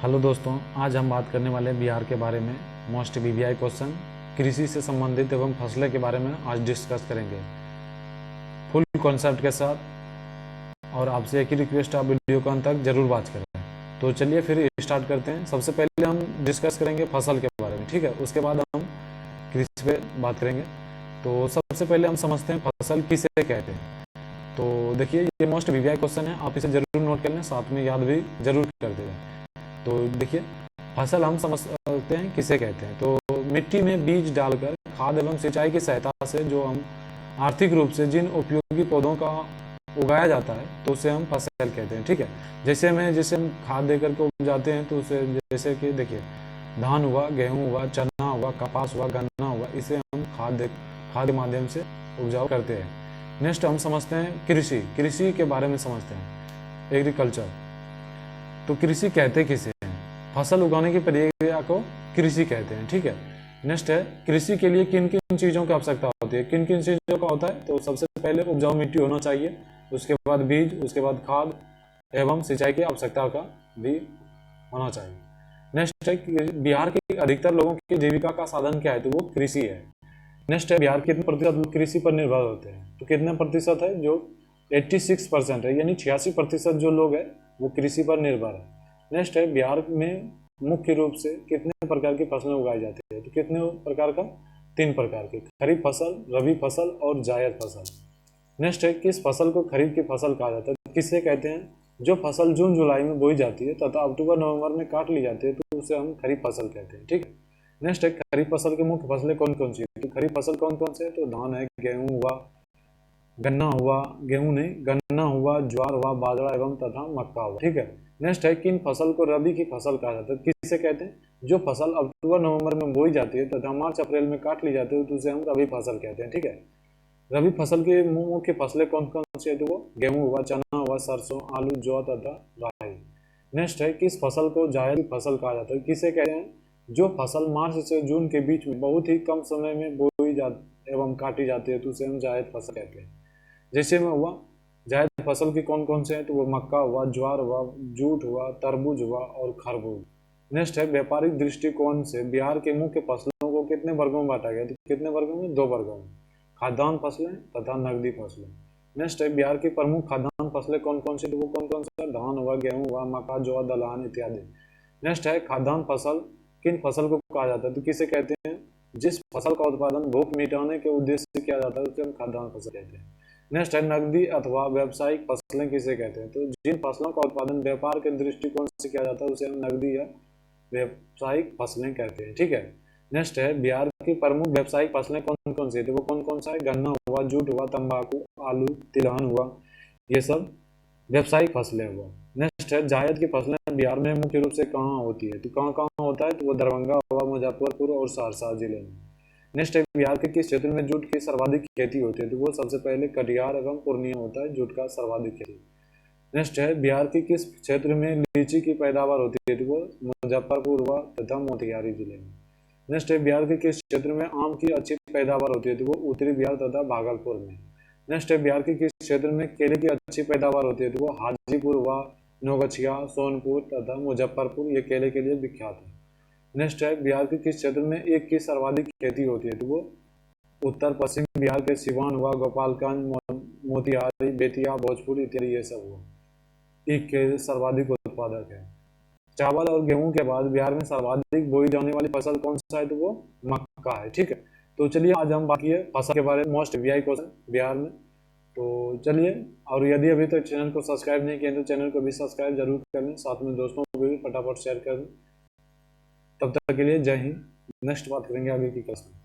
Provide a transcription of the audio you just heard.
Hello दोस्तों, आज हम बात करने वाले हैं बिहार के बारे में। मोस्ट बीबीआई क्वेश्चन कृषि से संबंधित एवं फसलें के बारे में आज डिस्कस करेंगे फुल कॉन्सेप्ट के साथ। और आपसे एक ही रिक्वेस्ट, आप वीडियो को अंत तक जरूर वॉच करें। तो चलिए फिर स्टार्ट करते हैं। सबसे पहले हम डिस्कस करेंगे फसल के बारे में, ठीक है। उसके बाद हम कृषि पे बात करेंगे। तो सबसे पहले हम समझते हैं फसल किसे कहते हैं। तो देखिए, ये मोस्ट बीबीआई क्वेश्चन है, आप इसे जरूर नोट कर लें, साथ में याद भी जरूर कर दें। तो देखिए, फसल हम समझते हैं किसे कहते हैं। तो मिट्टी में बीज डालकर खाद एवं सिंचाई की सहायता से जो हम आर्थिक रूप से जिन उपयोगी पौधों का उगाया जाता है तो उसे हम फसल कहते हैं, ठीक है। जैसे हम खाद देकर के उपजाते हैं, तो उसे जैसे कि देखिए, धान हुआ, गेहूं हुआ, चना हुआ, कपास हुआ, गन्ना हुआ, इसे हम खाद के माध्यम से उपजाऊ करते हैं। नेक्स्ट हम समझते हैं कृषि के बारे में समझते हैं, एग्रीकल्चर। तो कृषि कहते किसे हैं? फसल उगाने की प्रक्रिया को कृषि कहते हैं, ठीक है। नेक्स्ट है, कृषि के लिए किन किन चीज़ों की आवश्यकता होती है। किन किन चीज़ों का होता है? तो सबसे पहले उपजाऊ मिट्टी होना चाहिए, उसके बाद बीज, उसके बाद खाद एवं सिंचाई की आवश्यकता का भी होना चाहिए। नेक्स्ट है, बिहार के अधिकतर लोगों की जीविका का साधन क्या है? तो वो कृषि है। नेक्स्ट है, बिहार कितने प्रतिशत लोग कृषि पर निर्भर होते हैं? तो कितने प्रतिशत है? जो 86% है, यानी 86% जो लोग हैं वो कृषि पर निर्भर है। नेक्स्ट है, बिहार में मुख्य रूप से कितने प्रकार की फसलें उगाई जाती है? तो कितने प्रकार का? 3 प्रकार की, खरीफ फसल, रबी फसल और जायद फसल। नेक्स्ट है, किस फसल को खरीफ की फसल कहा जाता है? तो किसे कहते हैं? जो फसल जून जुलाई में बोई जाती है तथा अक्टूबर नवंबर में काट ली जाती है, तो उसे हम खरीफ फसल कहते हैं, ठीक है। नेक्स्ट है, खरीफ फसल की मुख्य फसलें कौन कौन सी है? तो खरीफ फसल कौन कौन से है? तो धान है, गेहूं हुआ, गन्ना हुआ, गेहूं नहीं, गन्ना हुआ, ज्वार हुआ, बाजरा एवं तथा मक्का हुआ, ठीक है। नेक्स्ट है, किन फसल को रबी की फसल कहा जाता है? किसे कहते हैं? जो फसल अक्टूबर नवंबर में बोई जाती है तथा मार्च अप्रैल में काट ली जाती है, तो उसे हम रबी फसल कहते हैं, ठीक है। रबी फसल की मुख्य फसलें कौन कौन सी है? तो वो गेहूं हुआ, चना हुआ, सरसों, आलू, जौ तथा राई। नेक्स्ट है, किस फसल को जायद फसल कहा जाता है? किसे कहते हैं? जो फसल मार्च से जून के बीच में बहुत ही कम समय में बोई जा एवं काटी जाती है, तो उसे हम जायद फसल कहते हैं। जैसे में हुआ, जायद फसल की कौन कौन से हैं? तो वो मक्का हुआ, ज्वार हुआ, जूट हुआ, तरबूज हुआ और खरबूज। नेक्स्ट है, व्यापारिक दृष्टिकोण से बिहार के मुख्य फसलों को कितने वर्गों में बांटा गया? तो कितने वर्गों में? 2 वर्गों में, खाद्यान्न फसलें तथा नकदी फसलें। नेक्स्ट है, बिहार की प्रमुख खाद्यान्न फसलें कौन कौन सी? तो वो कौन कौन सा? धान हुआ, गेहूं हुआ, मक्का, जौ, दलहन इत्यादि। नेक्स्ट है, खाद्यान्न फसल किन फसल को कहा जाता है? तो किसे कहते हैं? जिस फसल का उत्पादन भूख मिटाने के उद्देश्य से किया जाता है उसे हम खाद्यान्न फसल कहते हैं। नेक्स्ट है, नकदी अथवा व्यावसायिक फसलें किसे कहते हैं? तो जिन फसलों का उत्पादन व्यापार के दृष्टिकोण से किया जाता है उसे हम नकदी या व्यावसायिक फसलें कहते हैं, ठीक है। नेक्स्ट है, बिहार की प्रमुख व्यावसायिक फसलें कौन कौन सी है? तो वो कौन कौन सा है? गन्ना हुआ, जूट हुआ, तंबाकू, आलू, तिलहन हुआ, ये सब व्यावसायिक फसलें हुआ। नेक्स्ट है, जायद की फसलें बिहार में मुख्य रूप से कहाँ होती है? तो कहाँ कहाँ होता है? तो वो दरभंगा हुआ, मुजफ्फरपुर और सहरसा जिले में। नेक्स्ट है, बिहार के किस क्षेत्र में जूट की सर्वाधिक खेती होती है? तो वो सबसे पहले कटिहार एवं पूर्णिया होता है जूट का सर्वाधिक खेती। नेक्स्ट है, बिहार के किस क्षेत्र में लीची की पैदावार होती है? तो वो मुजफ्फरपुर हुआ तथा मोतिहारी जिले में। नेक्स्ट है, बिहार के किस क्षेत्र में आम की अच्छी पैदावार होती है? तो वो उत्तरी बिहार तथा भागलपुर में। नेक्स्ट है, बिहार के किस क्षेत्र में केले की अच्छी पैदावार होती है? तो वो हाजीपुर हुआ, नौगछिया, सोनपुर तथा मुजफ्फरपुर, ये केले के लिए विख्यात है। नेक्स्ट है, बिहार के किस क्षेत्र में ईख की सर्वाधिक खेती होती है? तो वो उत्तर पश्चिम बिहार के सिवान हुआ, गोपालगंज, मोतिहारी, बेतिया, भोजपुर इत्यादि, ये सब हुआ ईख के सर्वाधिक उत्पादक है। चावल और गेहूं के बाद बिहार में सर्वाधिक बोई जाने वाली फसल कौन सा है? तो वो मक्का है, ठीक है। तो चलिए, आज हम बाकी है फसल के बारे में, मोस्ट वीआई क्वेश्चन बिहार में। तो चलिए, और यदि अभी तक चैनल को सब्सक्राइब नहीं किया तो चैनल को भी सब्सक्राइब जरूर कर लें, साथ में दोस्तों को भी फटाफट शेयर कर दें। तब तक के लिए जय हिंद। नेक्स्ट बात करेंगे आगे की क्लास में।